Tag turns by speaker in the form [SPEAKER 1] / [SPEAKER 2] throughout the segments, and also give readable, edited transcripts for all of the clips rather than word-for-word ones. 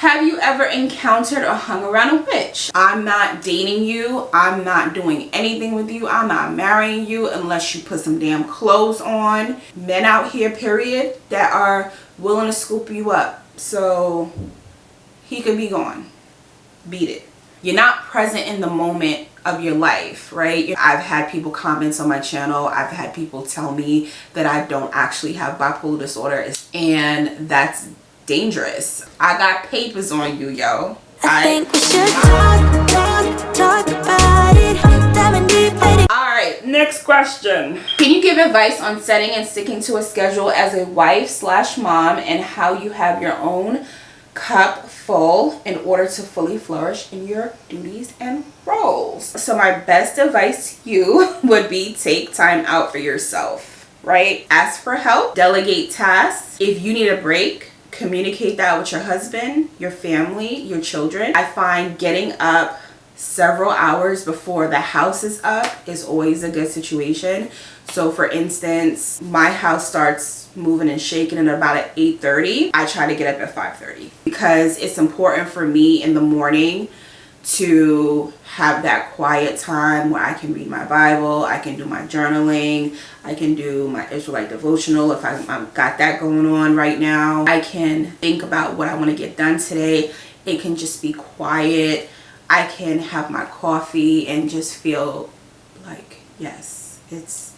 [SPEAKER 1] Have you ever encountered or hung around a witch? I'm not dating you. I'm not doing anything with you. I'm not marrying you unless you put some damn clothes on. Men out here, period, that are willing to scoop you up. So he could be gone. Beat it. You're not present in the moment of your life, right? I've had people comment on my channel. I've had people tell me that I don't actually have bipolar disorder, and that's dangerous. I got papers on you, yo.
[SPEAKER 2] I think we should talk about it. Diving deep with it.
[SPEAKER 1] Alright, next question. Can you give advice on setting and sticking to a schedule as a wife/mom, and how you have your own cup full in order to fully flourish in your duties and roles? So my best advice to you would be take time out for yourself, right? Ask for help, delegate tasks. If you need a break, communicate that with your husband, your family, your children. I find getting up several hours before the house is up is always a good situation. So for instance, my house starts moving and shaking at about at 8:30. I try to get up at 5:30 because it's important for me in the morning to have that quiet time where I can read my Bible, I can do my journaling, I can do my Israelite devotional if I've got that going on right now. I can think about what I want to get done today. It can just be quiet. I can have my coffee and just feel like, yes, it's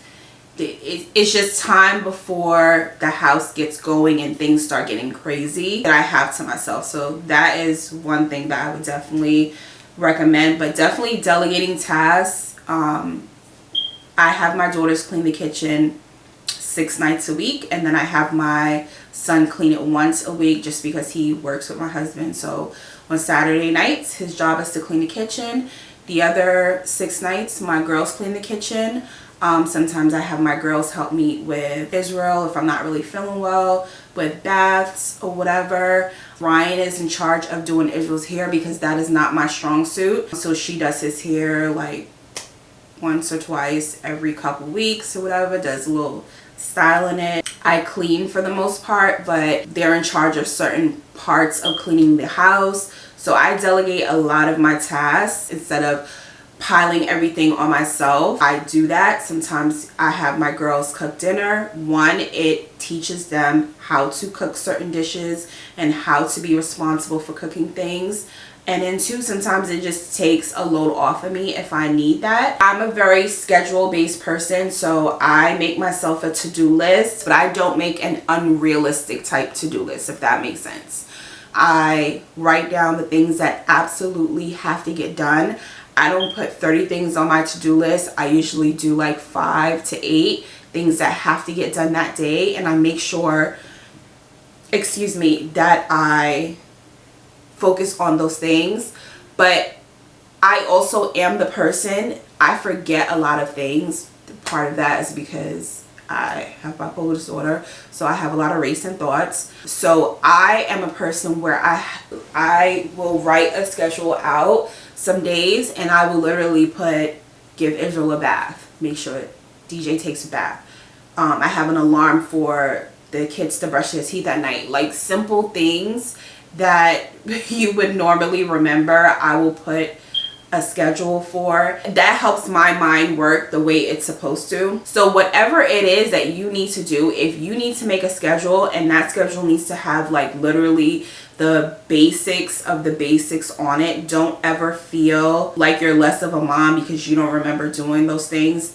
[SPEAKER 1] just time before the house gets going and things start getting crazy that I have to myself. So that is one thing that I would definitely recommend, but definitely delegating tasks. I have my daughters clean the kitchen 6 nights a week, and then I have my son clean it once a week just because he works with my husband. So on Saturday nights, his job is to clean the kitchen. The other 6 nights, my girls clean the kitchen. Sometimes I have my girls help me with Israel if I'm not really feeling well, with baths or whatever. Ryan is in charge of doing Israel's hair because that is not my strong suit. So she does his hair like once or twice every couple weeks or whatever, does a little styling it. I clean for the most part, but they're in charge of certain parts of cleaning the house. So I delegate a lot of my tasks instead of piling everything on myself. I do that. Sometimes I have my girls cook dinner. One, it teaches them how to cook certain dishes and how to be responsible for cooking things. And then 2, sometimes it just takes a load off of me if I need that. I'm a very schedule-based person, so I make myself a to-do list, but I don't make an unrealistic type to-do list, if that makes sense. I write down the things that absolutely have to get done. I don't put 30 things on my to-do list. I usually do like 5 to 8 things that have to get done that day, and I make sure, that I focus on those things. But I also am the person, I forget a lot of things. Part of that is because I have bipolar disorder, so I have a lot of racing thoughts. So I am a person where I will write a schedule out some days, and I will literally give Israel a bath, make sure DJ takes a bath. I have an alarm for the kids to brush their teeth at night. Like simple things that you would normally remember, I will put a schedule for. That helps my mind work the way it's supposed to. So whatever it is that you need to do, if you need to make a schedule and that schedule needs to have like literally the basics of the basics on it, don't ever feel like you're less of a mom because you don't remember doing those things.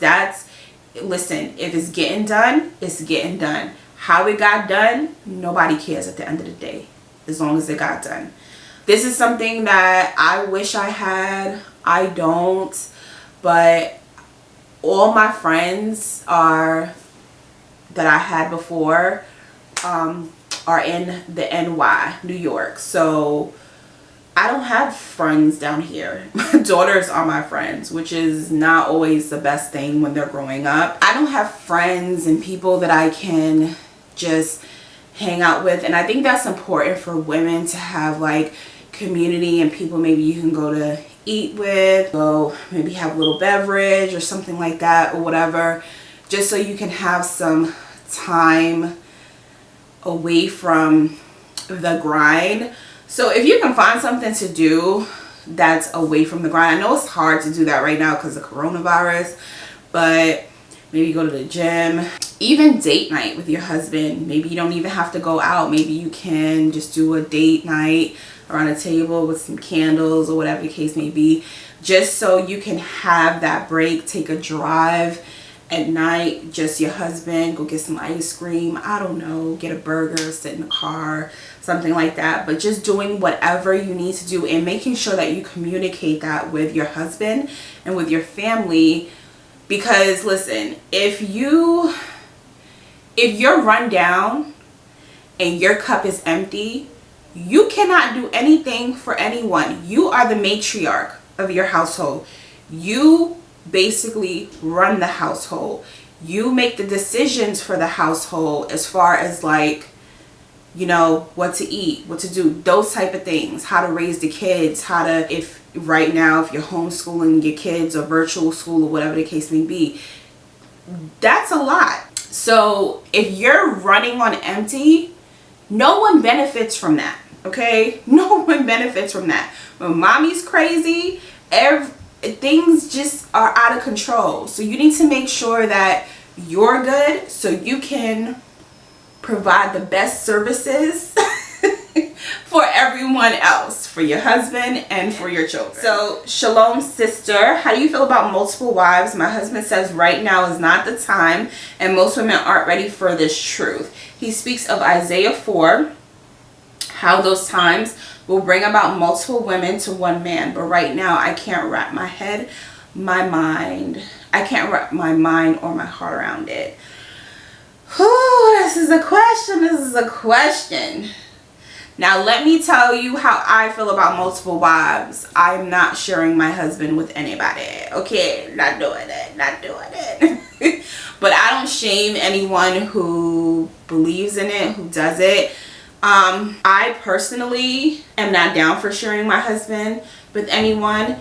[SPEAKER 1] Listen, if it's getting done, it's getting done. How it got done, nobody cares at the end of the day, as long as it got done. This is something that I wish I had. I don't, but all my friends that I had before are in the NY, New York. So I don't have friends down here. My daughters are my friends, which is not always the best thing when they're growing up. I don't have friends and people that I can just hang out with, and I think that's important for women to have like community and people maybe you can go to eat with, go maybe have a little beverage or something like that or whatever, just so you can have some time away from the grind. So if you can find something to do that's away from the grind, I know it's hard to do that right now because of coronavirus, but maybe go to the gym, even date night with your husband. Maybe you don't even have to go out. Maybe you can just do a date night around a table with some candles or whatever the case may be, just so you can have that break. Take a drive at night, just your husband, go get some ice cream, I don't know, get a burger, sit in the car, something like that. But just doing whatever you need to do and making sure that you communicate that with your husband and with your family. Because listen, if you're run down and your cup is empty, you cannot do anything for anyone. You are the matriarch of your household. You basically run the household. You make the decisions for the household as far as like, you know, what to eat, what to do, those type of things, how to raise the kids, how to, if right now, if you're homeschooling your kids or virtual school or whatever the case may be, that's a lot. So if you're running on empty, no one benefits from that. Okay, no one benefits from that. When mommy's crazy, things just are out of control. So you need to make sure that you're good so you can provide the best services for everyone else, for your husband and for your children. So Shalom, sister, how do you feel about multiple wives? My husband says right now is not the time and most women aren't ready for this truth. He speaks of Isaiah 4, how those times will bring about multiple women to one man. But right now, I can't wrap my mind or my heart around it. Whew, this is a question. Now, let me tell you how I feel about multiple wives. I'm not sharing my husband with anybody. Okay, not doing it. But I don't shame anyone who believes in it, who does it. I personally am not down for sharing my husband with anyone.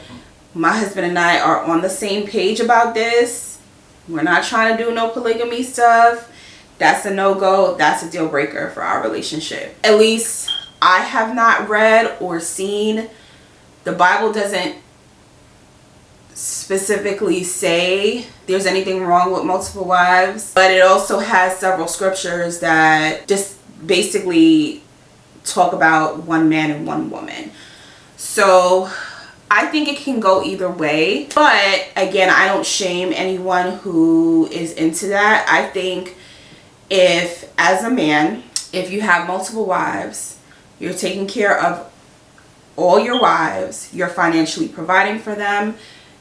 [SPEAKER 1] My husband and I are on the same page about this. We're not trying to do no polygamy stuff. That's a no-go. That's a deal breaker for our relationship. At least I have not read or seen. The Bible doesn't specifically say there's anything wrong with multiple wives, but it also has several scriptures that just basically talk about one man and one woman. So I think it can go either way, but again, I don't shame anyone who is into that. I think if, as a man, if you have multiple wives, you're taking care of all your wives, you're financially providing for them,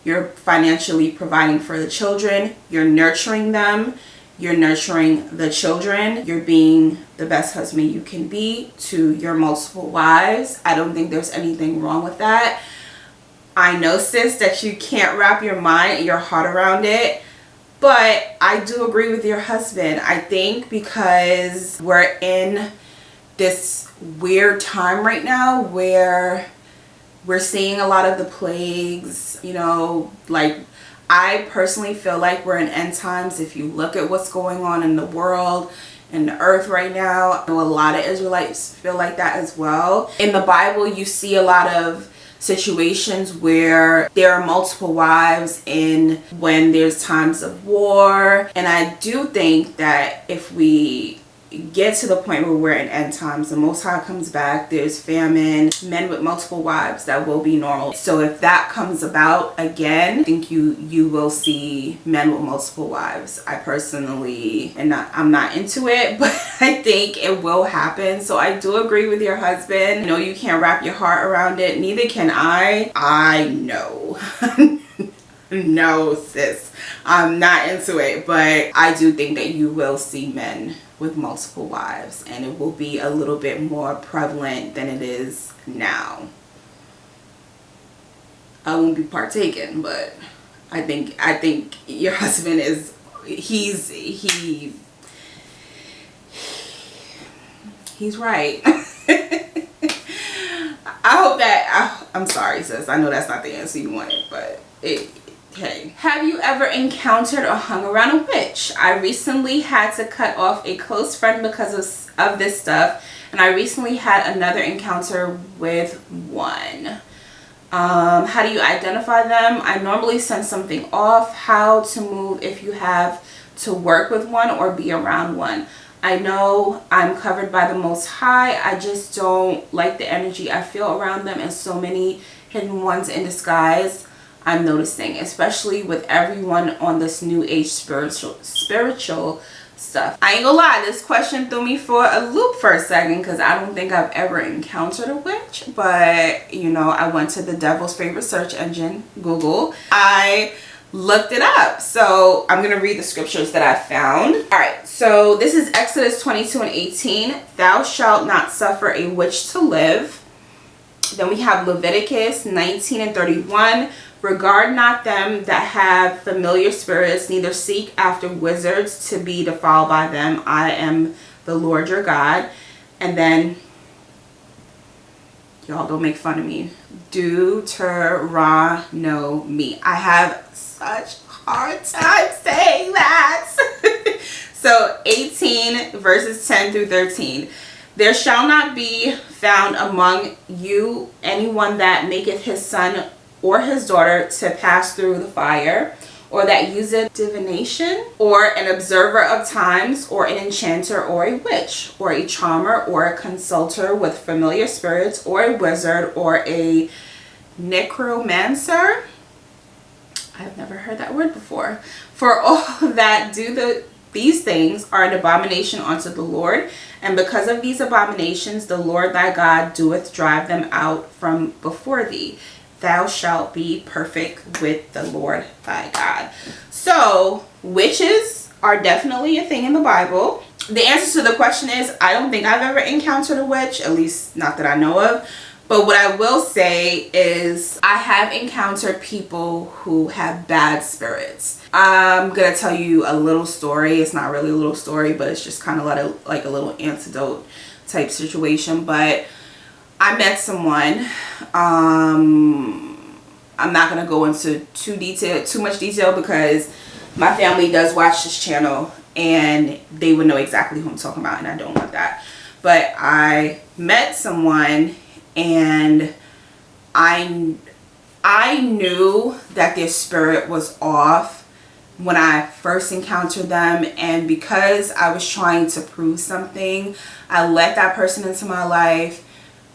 [SPEAKER 1] you're financially providing for the children, you're nurturing them, you're nurturing the children, you're being the best husband you can be to your multiple wives. I don't think there's anything wrong with that. I know, sis, that you can't wrap your mind, your heart around it, but I do agree with your husband. I think because we're in this weird time right now where we're seeing a lot of the plagues, you know, like I personally feel like we're in end times. If you look at what's going on in the world and the earth right now, I know a lot of Israelites feel like that as well. In the Bible, you see a lot of situations where there are multiple wives in when there's times of war. And I do think that if we get to the point where we're in end times, the Most High comes back, there's famine, men with multiple wives, that will be normal. So if that comes about again, I think you will see men with multiple wives. I personally I'm not into it, but I think it will happen. So I do agree with your husband. I know you can't wrap your heart around it, neither can I know. No, sis, I'm not into it, but I do think that you will see men with multiple wives, and it will be a little bit more prevalent than it is now. I won't be partaking, but I think your husband is he's right. I hope that I'm sorry, sis. I know that's not the answer you wanted, but hey, have you ever encountered or hung around a witch? I recently had to cut off a close friend because of this stuff, and I recently had another encounter with one. How do you identify them? I normally send something off. How to move if you have to work with one or be around one. I know I'm covered by the Most High. I just don't like the energy I feel around them, and so many hidden ones in disguise I'm noticing, especially with everyone on this new age spiritual stuff. I ain't gonna lie, this question threw me for a loop for a second because I don't think I've ever encountered a witch, but you know, I went to the devil's favorite search engine, Google. I looked it up, so I'm gonna read the scriptures that I found. All right, so this is Exodus 22:18. Thou shalt not suffer a witch to live. Then we have Leviticus 19:31. Regard not them that have familiar spirits, neither seek after wizards to be defiled by them. I am the Lord your God. And then, y'all don't make fun of me, Deuteronomy. I have such a hard time saying that. So 18 verses 10 through 13. There shall not be found among you anyone that maketh his son or his daughter to pass through the fire, or that useth divination, or an observer of times, or an enchanter, or a witch, or a charmer, or a consulter with familiar spirits, or a wizard, or a necromancer. I've never heard that word before. For all that do these things are an abomination unto the Lord, and because of these abominations the Lord thy God doeth drive them out from before thee. Thou shalt be perfect with the Lord thy God. So witches are definitely a thing in the Bible. The answer to the question is, I don't think I've ever encountered a witch, at least not that I know of. But what I will say is I have encountered people who have bad spirits. I'm going to tell you a little story. It's not really a little story, but it's just kind of like a little antidote type situation. But I met someone. I'm not going to go into too much detail because my family does watch this channel and they would know exactly who I'm talking about, and I don't want that. But I met someone and I knew that their spirit was off when I first encountered them, and because I was trying to prove something, I let that person into my life,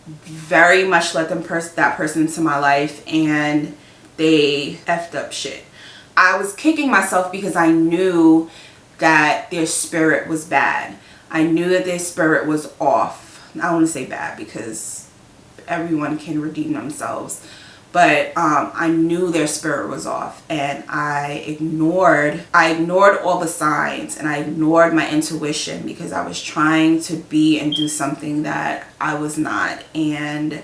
[SPEAKER 1] very much let that person into my life, and they effed up shit. I was kicking myself because I knew that their spirit was bad. I knew that their spirit was off. I don't want to say bad because everyone can redeem themselves, but I knew their spirit was off, and I ignored all the signs, and I ignored my intuition because I was trying to be and do something that I was not, and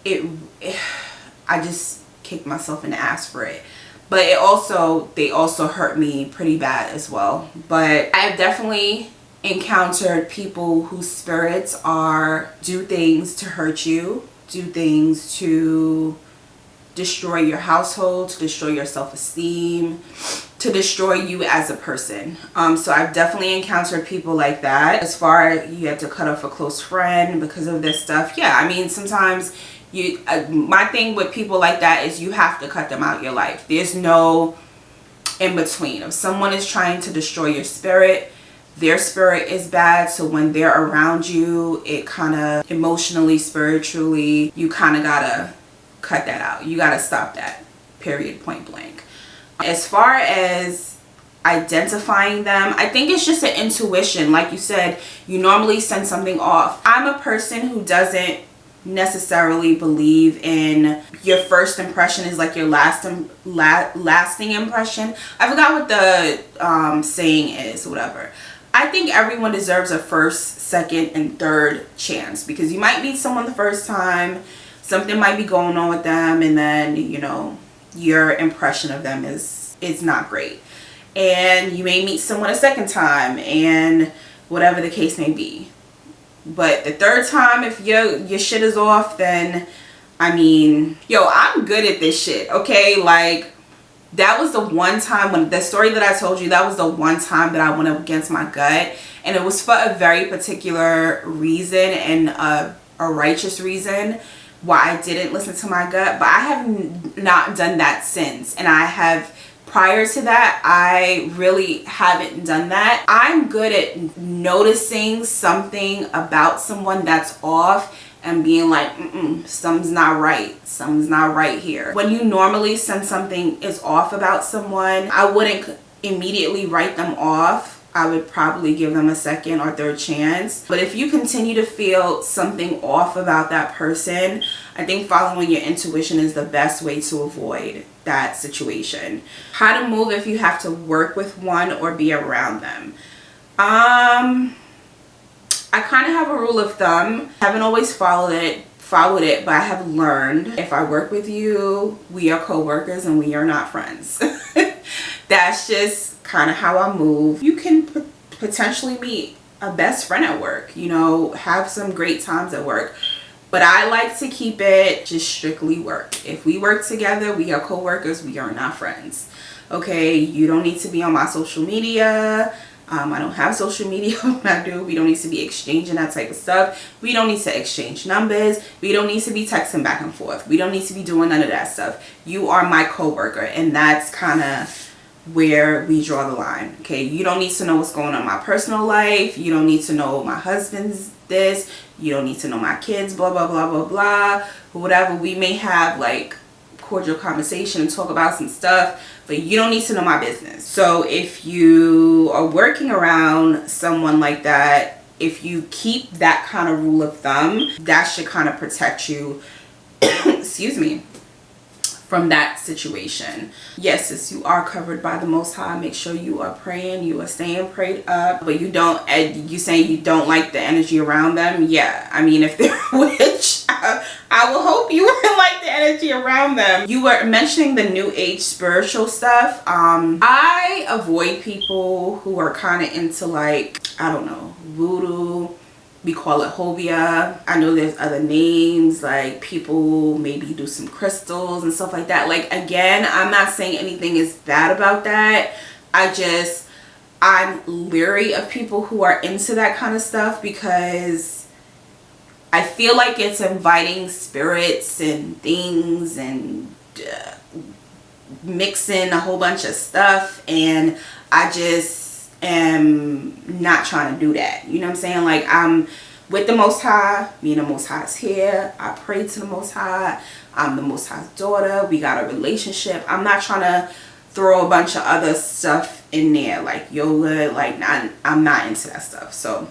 [SPEAKER 1] I just kicked myself in the ass for it. But they also hurt me pretty bad as well. But I've definitely encountered people whose spirits do things to hurt you, do things to destroy your household, to destroy your self-esteem, to destroy you as a person. So I've definitely encountered people like that. As far as you have to cut off a close friend because of this stuff, yeah, I mean, sometimes my thing with people like that is you have to cut them out of your life. There's no in between. If someone is trying to destroy your spirit, their spirit is bad, so when they're around you, it kind of emotionally, spiritually, you kind of gotta cut that out. You gotta stop that, period, point blank. As far as identifying them, I think it's just an intuition. Like you said, you normally send something off. I'm a person who doesn't necessarily believe in your first impression is like your lasting impression. I forgot what the saying is, whatever. I think everyone deserves a first, second, and third chance, because you might meet someone the first time, something might be going on with them, and then, you know, your impression of them is not great. And you may meet someone a second time, and whatever the case may be. But the third time, if your shit is off, then, I mean, yo, I'm good at this shit, okay? Like, that was the one time when the story that I told you, that was the one time that I went up against my gut, and it was for a very particular reason and a righteous reason why I didn't listen to my gut. But I have not done that since, and I have, prior to that, I really haven't done that. I'm good at noticing something about someone that's off and being like, something's not right. Something's not right here. When you normally sense something is off about someone, I wouldn't immediately write them off. I would probably give them a second or third chance. But if you continue to feel something off about that person, I think following your intuition is the best way to avoid that situation. How to move if you have to work with one or be around them. I kind of have a rule of thumb. I haven't always followed it, but I have learned, if I work with you, we are co-workers and we are not friends. That's just kind of how I move. You can potentially meet a best friend at work, you know, have some great times at work. But I like to keep it just strictly work. If we work together, we are co-workers, we are not friends. Okay, you don't need to be on my social media. I don't have social media when I do. We don't need to be exchanging that type of stuff. We don't need to exchange numbers. We don't need to be texting back and forth. We don't need to be doing none of that stuff. You are my co-worker, and that's kind of where we draw the line. Okay, you don't need to know what's going on in my personal life. You don't need to know my husband's this. You don't need to know my kids, blah, blah, blah, blah, blah. Whatever, we may have like cordial conversation and talk about some stuff, but you don't need to know my business. So if you are working around someone like that, if you keep that kind of rule of thumb, that should kind of protect you excuse me, from that situation. Yes, sis, you are covered by the Most High. Make sure you are praying, you are staying prayed up. But you don't, you saying you don't like the energy around them. Yeah, I mean, if they're a witch, I will hope you wouldn't like the energy around them. You were mentioning the new age spiritual stuff. I avoid people who are kind of into, like, I don't know, voodoo. We call it hobia. I know there's other names, like people maybe do some crystals and stuff like that. Like, again, I'm not saying anything is bad about that. I'm leery of people who are into that kind of stuff, because I feel like it's inviting spirits and things and mixing a whole bunch of stuff, and I just am not trying to do that. You know what I'm saying? Like, I'm with the Most High. Me and the Most High is here. I pray to the Most High. I'm the Most High's daughter. We got a relationship. I'm not trying to throw a bunch of other stuff in there, like yoga. Like, I'm not into that stuff. So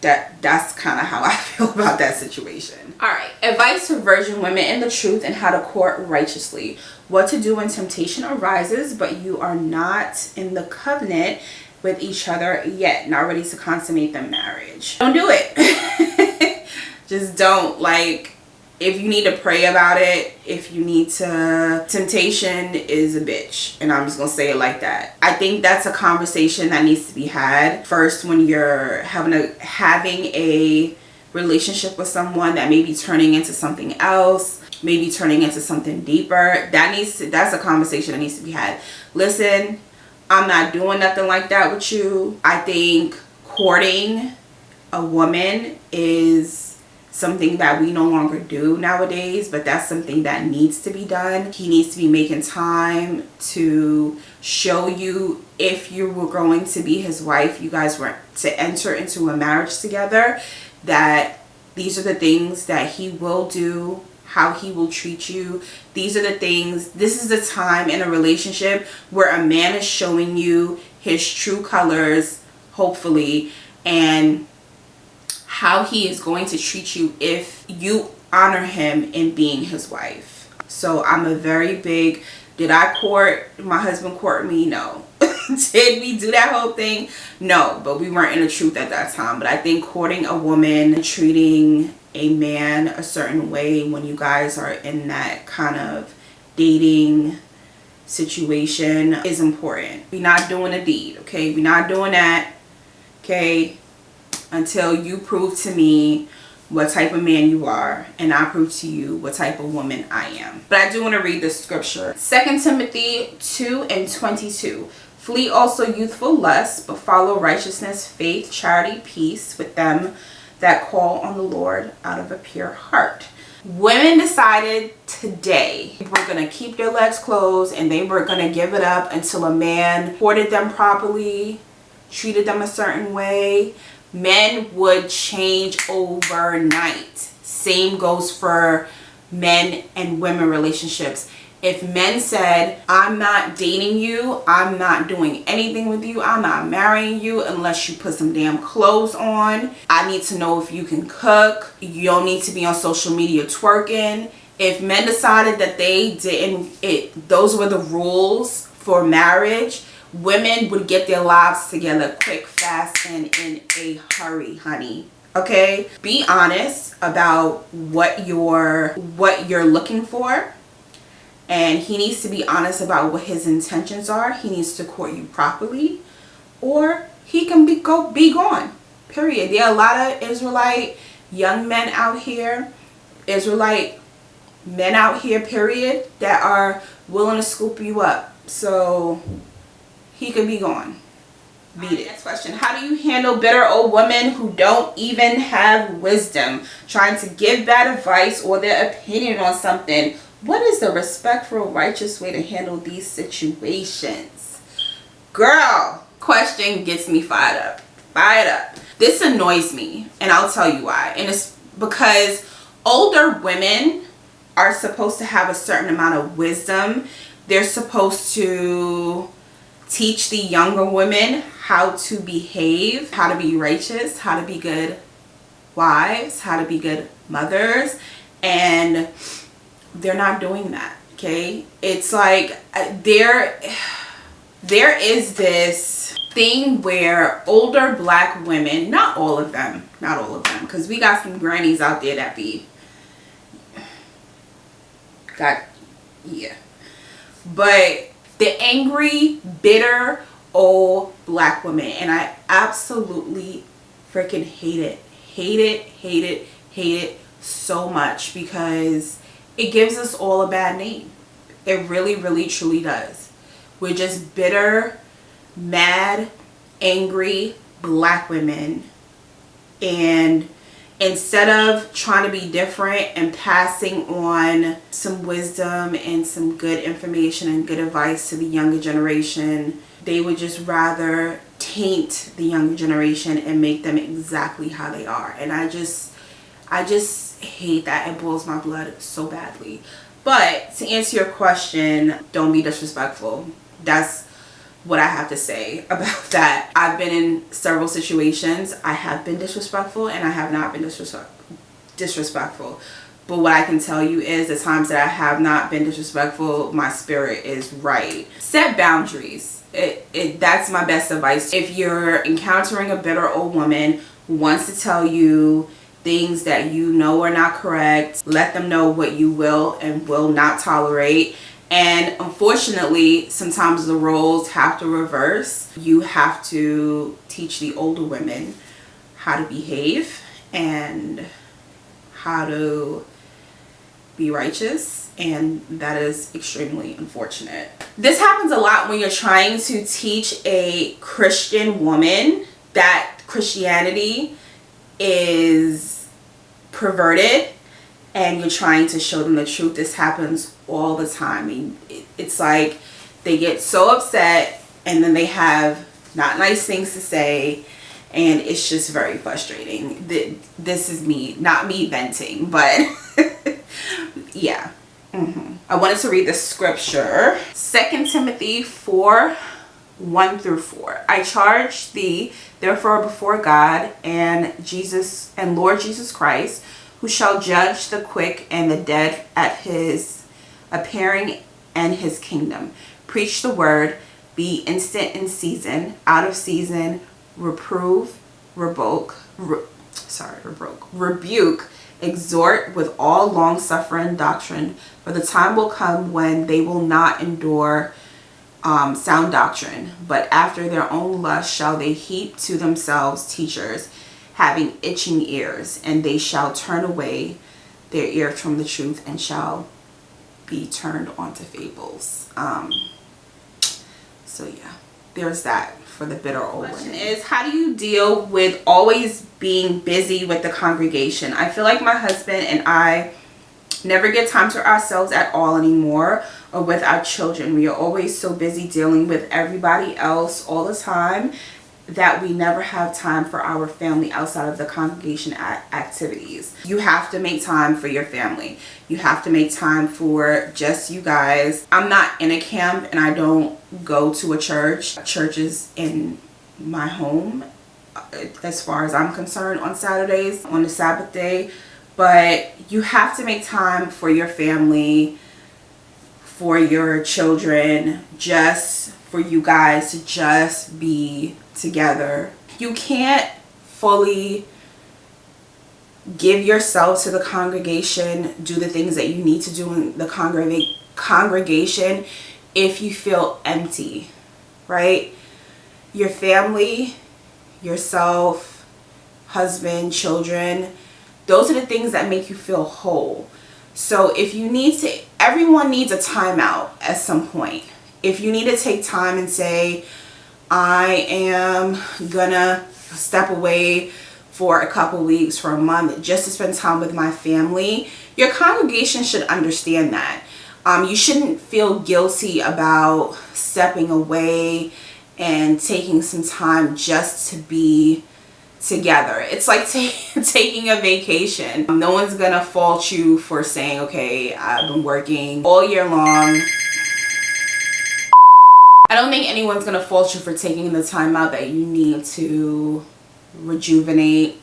[SPEAKER 1] that's kind of how I feel about that situation. All right, advice for virgin women in the truth and how to court righteously. What to do when temptation arises, but you are not in the covenant with each other yet, not ready to consummate the marriage. Don't do it. Just don't. Like, if you need to pray about it, if you need to, temptation is a bitch, and I'm just gonna say it like that. I think that's a conversation that needs to be had first when you're having a relationship with someone that may be turning into something else, maybe turning into something deeper. That's a conversation that needs to be had. Listen, I'm not doing nothing like that with you. I think courting a woman is something that we no longer do nowadays, but that's something that needs to be done. He needs to be making time to show you, if you were going to be his wife, you guys were to enter into a marriage together, that these are the things that he will do, how he will treat you. These are the things, this is the time in a relationship where a man is showing you his true colors, hopefully, and how he is going to treat you if you honor him in being his wife. So I'm a very big, did I court, my husband court me? No. Did we do that whole thing? No, but we weren't in the truth at that time. But I think courting a woman, treating a man a certain way when you guys are in that kind of dating situation is important. We're not doing a deed, okay? We're not doing that, okay? Until you prove to me what type of man you are, and I prove to you what type of woman I am. But I do want to read this scripture. 2 Timothy 2:22. Flee also youthful lusts, but follow righteousness, faith, charity, peace with them that call on the Lord out of a pure heart. Women decided today they were going to keep their legs closed and they were going to give it up until a man courted them properly, treated them a certain way. Men would change overnight. Same goes for men and women relationships. If men said, I'm not dating you, I'm not doing anything with you, I'm not marrying you unless you put some damn clothes on. I need to know if you can cook. You don't need to be on social media twerking. If men decided that they didn't, those were the rules for marriage, women would get their lives together quick, fast, and in a hurry, honey. Okay? Be honest about what you're looking for. And he needs to be honest about what his intentions are. He needs to court you properly, or he can be gone. Period. There are a lot of Israelite young men out here, Israelite men out here, period, that are willing to scoop you up. So he could be gone. Beat it. Next question. How do you handle bitter old women who don't even have wisdom, trying to give bad advice or their opinion on something? What is the respectful, righteous way to handle these situations? Girl, question gets me fired up. Fired up. This annoys me, and I'll tell you why. And it's because older women are supposed to have a certain amount of wisdom. They're supposed to teach the younger women how to behave, how to be righteous, how to be good wives, how to be good mothers, and they're not doing that. Okay, it's like there is this thing where older black women, not all of them, because we got some grannies out there that but the angry, bitter old black women, and I absolutely freaking hate it so much, because it gives us all a bad name. It really, really, truly does. We're just bitter, mad, angry black women. And instead of trying to be different and passing on some wisdom and some good information and good advice to the younger generation, they would just rather taint the younger generation and make them exactly how they are. And I just hate that. It boils my blood so badly. But to answer your question, don't be disrespectful. That's what I have to say about that. I've been in several situations. I have been disrespectful and I have not been disrespectful. But what I can tell you is the times that I have not been disrespectful, my spirit is right. Set boundaries. That's my best advice. If you're encountering a bitter old woman who wants to tell you things that you know are not correct, let them know what you will and will not tolerate. And unfortunately, sometimes the roles have to reverse. You have to teach the older women how to behave and how to be righteous, and that is extremely unfortunate. This happens a lot when you're trying to teach a Christian woman that Christianity is perverted and you're trying to show them the truth. This happens all the time. I mean, it's like they get so upset and then they have not nice things to say, and it's just very frustrating. This is me, not me venting, but yeah. I wanted to read the scripture. 2 Timothy 4:1-4. I charge thee therefore before God and Lord Jesus Christ, who shall judge the quick and the dead at his appearing and his kingdom. Preach the word, be instant in season, out of season, reprove, rebuke, exhort with all long suffering doctrine, for the time will come when they will not endure sound doctrine, but after their own lust shall they heap to themselves teachers, having itching ears, and they shall turn away their ear from the truth and shall be turned onto fables. So yeah, there's that for the bitter old women. Is how do you deal with always being busy with the congregation? I feel like my husband and I never get time to ourselves at all anymore, or with our children. We are always so busy dealing with everybody else all the time that we never have time for our family outside of the congregation activities. You have to make time for your family. You have to make time for just you guys. I'm not in a camp and I don't go to a church. Church is in my home as far as I'm concerned on Saturdays, on the Sabbath day. But you have to make time for your family, for your children, just for you guys to just be together. You can't fully give yourself to the congregation, do the things that you need to do in the congregation if you feel empty, right? Your family, yourself, husband, children, those are the things that make you feel whole. So if you need to, everyone needs a timeout at some point. If you need to take time and say, I am gonna step away for a couple weeks, for a month, just to spend time with my family, your congregation should understand that. You shouldn't feel guilty about stepping away and taking some time just to be together. It's like taking a vacation. No one's gonna fault you for saying, okay, I've been working all year long. I don't think anyone's gonna fault you for taking the time out that you need to rejuvenate,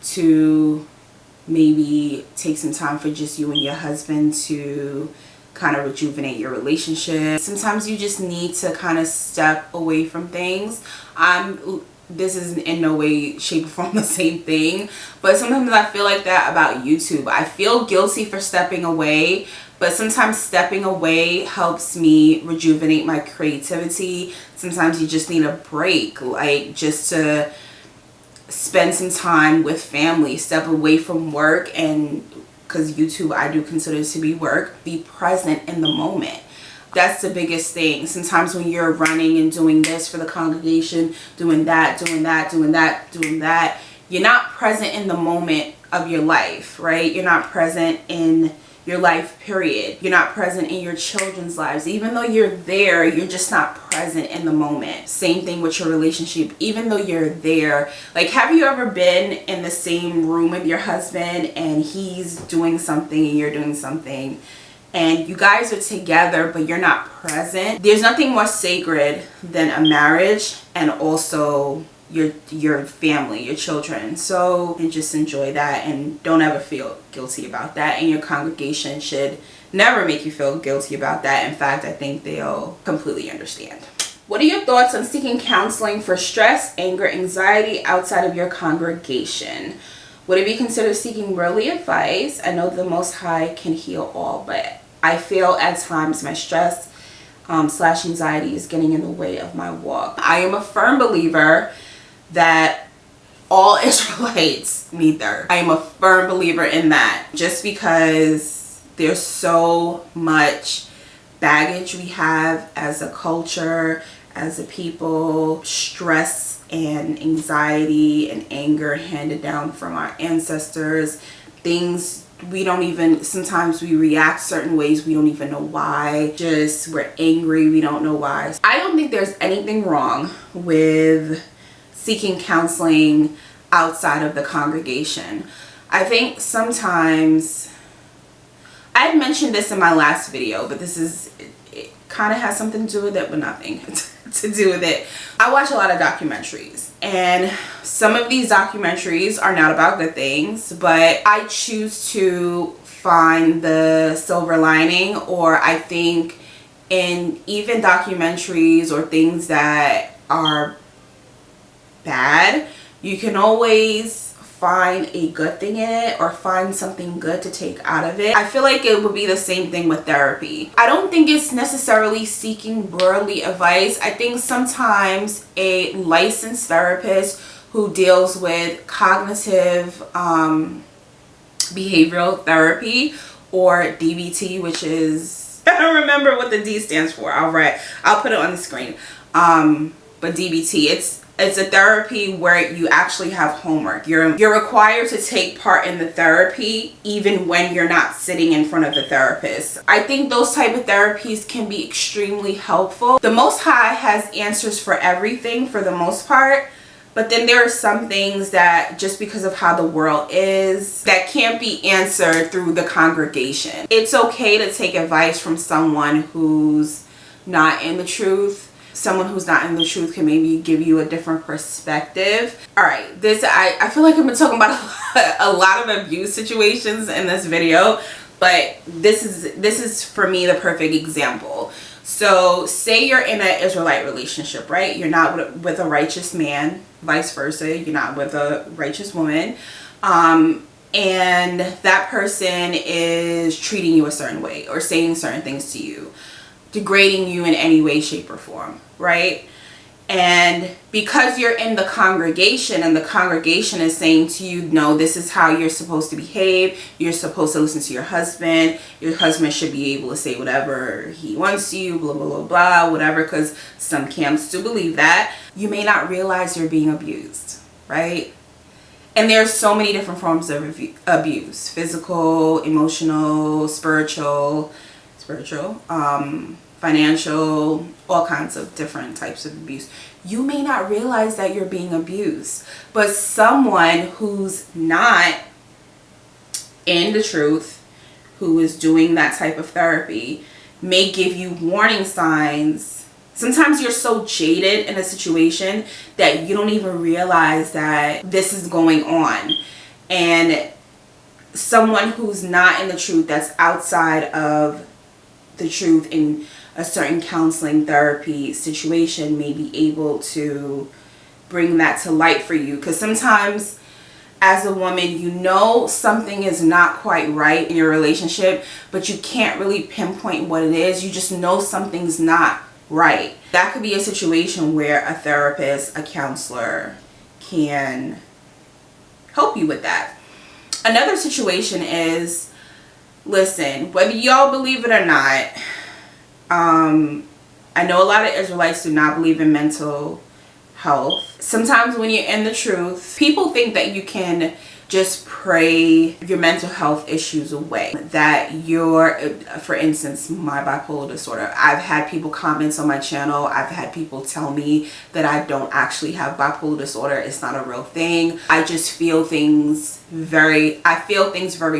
[SPEAKER 1] to maybe take some time for just you and your husband to kind of rejuvenate your relationship. Sometimes you just need to kind of step away from things. This is in no way, shape, or form the same thing, but sometimes I feel like that about YouTube. I feel guilty for stepping away, but sometimes stepping away helps me rejuvenate my creativity. Sometimes you just need a break, like just to spend some time with family, step away from work, and because YouTube I do consider to be work, be present in the moment. That's the biggest thing. Sometimes when you're running and doing this for the congregation, doing that, you're not present in the moment of your life, right? You're not present in your life, period. You're not present in your children's lives. Even though you're there, you're just not present in the moment. Same thing with your relationship. Even though you're there, like, have you ever been in the same room with your husband and he's doing something and you're doing something, and you guys are together but you're not present? There's nothing more sacred than a marriage and also your family, your children. So, and just enjoy that and don't ever feel guilty about that, and your congregation should never make you feel guilty about that. In fact, I think they'll completely understand. What are your thoughts on seeking counseling for stress, anger, anxiety outside of your congregation? Would it be considered seeking worldly advice? I know the Most High can heal all, but I feel at times my stress / anxiety is getting in the way of my walk. I am a firm believer that all Israelites need therapy. I am a firm believer in that, just because there's so much baggage we have as a culture, as a people, stress and anxiety and anger handed down from our ancestors, things we don't even, sometimes we react certain ways, we don't even know why, just we're angry, we don't know why. I don't think there's anything wrong with seeking counseling outside of the congregation. I think sometimes, I had mentioned this in my last video, but it kind of has something to do with it, but nothing to do with it. I watch a lot of documentaries, and some of these documentaries are not about good things, but I choose to find the silver lining. Or I think in even documentaries or things that are bad, you can always find a good thing in it or find something good to take out of it. I feel like it would be the same thing with therapy. I don't think it's necessarily seeking worldly advice. I think sometimes a licensed therapist who deals with cognitive behavioral therapy, or DBT, which is, I don't remember what the D stands for. I'll put it on the screen. But DBT, it's a therapy where you actually have homework. You're required to take part in the therapy even when you're not sitting in front of the therapist. I think those type of therapies can be extremely helpful. The Most High has answers for everything for the most part, but then there are some things that, just because of how the world is, that can't be answered through the congregation. It's okay to take advice from someone who's not in the truth. Someone who's not in the truth can maybe give you a different perspective. All right, I feel like I've been talking about a lot of abuse situations in this video, but this is for me the perfect example. So say you're in an Israelite relationship, right? You're not with a righteous man, vice versa. You're not with a righteous woman. And that person is treating you a certain way or saying certain things to you, degrading you in any way, shape, or form, right? And because you're in the congregation and the congregation is saying to you, no, this is how you're supposed to behave. You're supposed to listen to your husband. Your husband should be able to say whatever he wants to you, blah, blah, blah, blah, whatever, because some camps do believe that. You may not realize you're being abused, right? And there's so many different forms of abuse: physical, emotional, spiritual, financial, all kinds of different types of abuse. You may not realize that you're being abused, but someone who's not in the truth, who is doing that type of therapy, may give you warning signs. Sometimes you're so jaded in a situation that you don't even realize that this is going on. And someone who's not in the truth, that's outside of the truth in a certain counseling therapy situation, may be able to bring that to light for you. Because sometimes as a woman, you know something is not quite right in your relationship, but you can't really pinpoint what it is. You just know something's not right. That could be a situation where a therapist, a counselor can help you with that. Another situation is, listen, whether y'all believe it or not, I know a lot of Israelites do not believe in mental health. Sometimes when you're in the truth, people think that you can just pray your mental health issues away. That you're, for instance, my bipolar disorder. I've had people comment on my channel. I've had people tell me that I don't actually have bipolar disorder. It's not a real thing. I just feel things very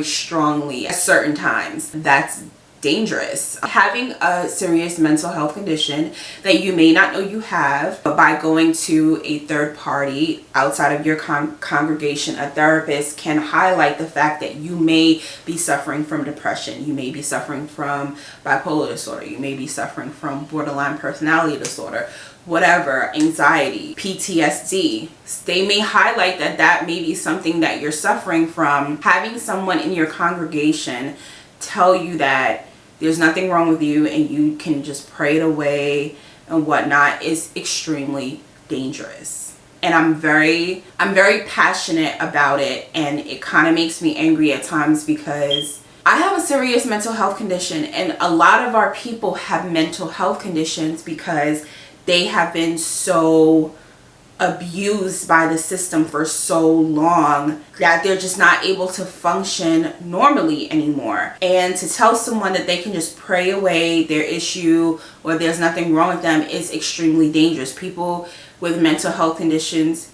[SPEAKER 1] strongly at certain times. That's dangerous. Having a serious mental health condition that you may not know you have, but by going to a third party outside of your congregation, a therapist can highlight the fact that you may be suffering from depression, you may be suffering from bipolar disorder, you may be suffering from borderline personality disorder, whatever, anxiety, PTSD. They may highlight that may be something that you're suffering from. Having someone in your congregation tell you that there's nothing wrong with you and you can just pray it away and whatnot is extremely dangerous. And I'm very passionate about it, and it kind of makes me angry at times because I have a serious mental health condition, and a lot of our people have mental health conditions because they have been so abused by the system for so long that they're just not able to function normally anymore. And to tell someone that they can just pray away their issue or there's nothing wrong with them is extremely dangerous. People with mental health conditions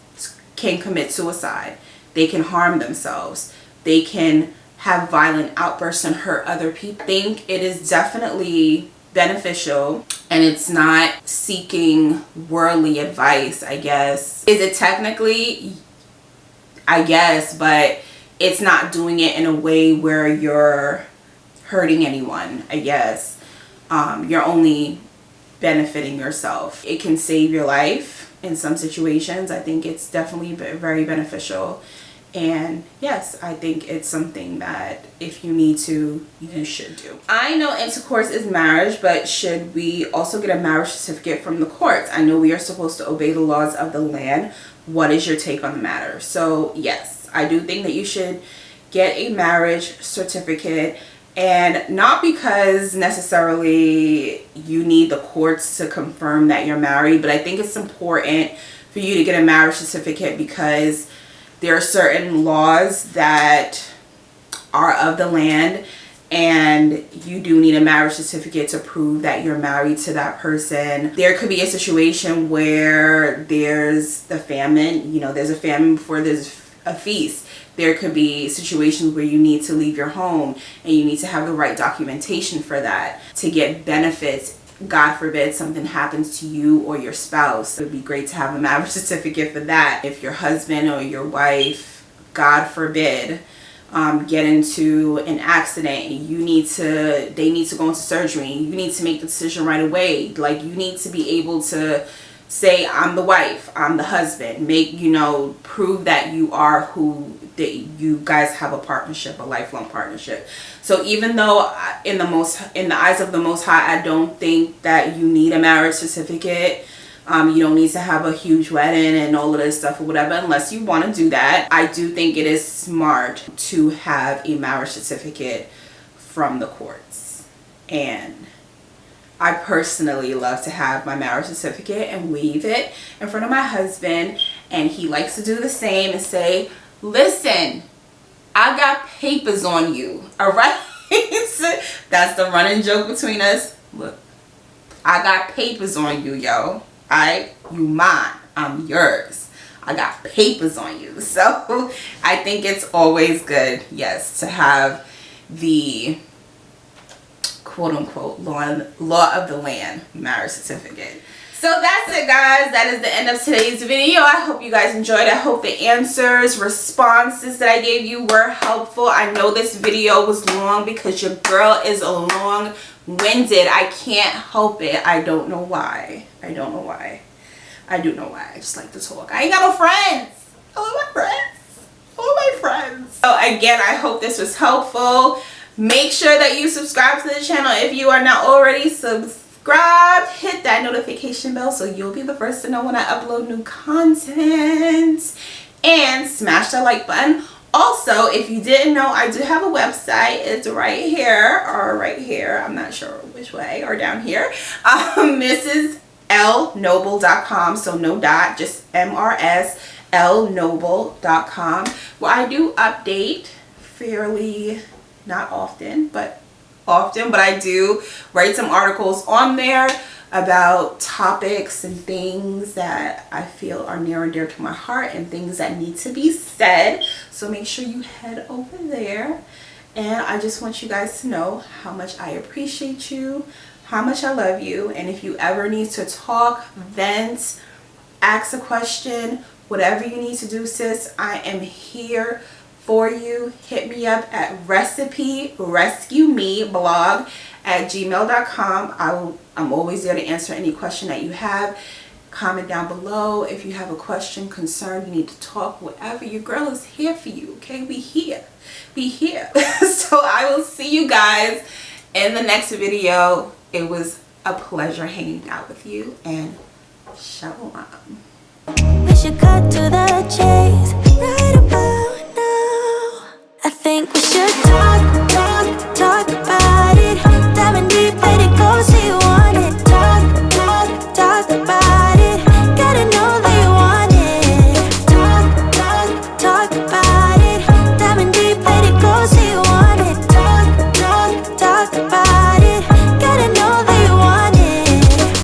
[SPEAKER 1] can commit suicide. They can harm themselves. They can have violent outbursts and hurt other people. I think it is definitely beneficial, and it's not seeking worldly advice, I guess. Is it technically? I guess, but it's not doing it in a way where you're hurting anyone, I guess. You're only benefiting yourself. It can save your life in some situations. I think it's definitely very beneficial. And yes, I think it's something that if you need to, you should do. I know intercourse is marriage, but should we also get a marriage certificate from the courts? I know we are supposed to obey the laws of the land. What is your take on the matter? So yes, I do think that you should get a marriage certificate, and not because necessarily you need the courts to confirm that you're married, but I think it's important for you to get a marriage certificate because there are certain laws that are of the land, and you do need a marriage certificate to prove that you're married to that person. There could be a situation where there's the famine, there's a famine before there's a feast. There could be situations where you need to leave your home and you need to have the right documentation for that to get benefits. God forbid something happens to you or your spouse. It would be great to have a marriage certificate for that. If your husband or your wife, God forbid, get into an accident, they need to go into surgery, you need to make the decision right away. Like, you need to be able to say, I'm the wife, I'm the husband, prove that you are that you guys have a partnership, a lifelong partnership. So even though in the eyes of the Most High, I don't think that you need a marriage certificate. You don't need to have a huge wedding and all of this stuff or whatever, unless you want to do that. I do think it is smart to have a marriage certificate from the courts. And I personally love to have my marriage certificate and wave it in front of my husband, and he likes to do the same and say, listen, I got papers on you, all right? That's the running joke between us. Look, I got papers on you, yo. Alright, you mine, I'm yours. I got papers on you. So I think it's always good, yes, to have the quote unquote law of the land marriage certificate. So that's it, guys. That is the end of today's video. I hope you guys enjoyed. I hope the answers, responses that I gave you were helpful. I know this video was long because your girl is long-winded. I can't help it. I don't know why. I do know why. I just like to talk. I ain't got no friends. Hello, my friends. Hello, my friends. So again, I hope this was helpful. Make sure that you subscribe to the channel if you are not already subscribed. Hit that notification bell so you'll be the first to know when I upload new content. And smash that like button. Also, if you didn't know, I do have a website. It's right here or right here. I'm not sure which way, or down here. Mrs.LNoble.com. So no dot, just MRSLNoble.com. Well, I do update fairly, not often, but I do write some articles on there about topics and things that I feel are near and dear to my heart and things that need to be said. So make sure you head over there. And I just want you guys to know how much I appreciate you, how much I love you. And if you ever need to talk, vent, ask a question, whatever you need to do, sis, I am here for you. Hit me up at reciperescuemeblog@gmail.com. I'm always there to answer any question that you have. Comment down below if you have a question, concern, you need to talk, whatever. Your girl is here for you, okay? We here. So I will see you guys in the next video. It was a pleasure hanging out with you, and shalom.
[SPEAKER 2] We should cut to the chase.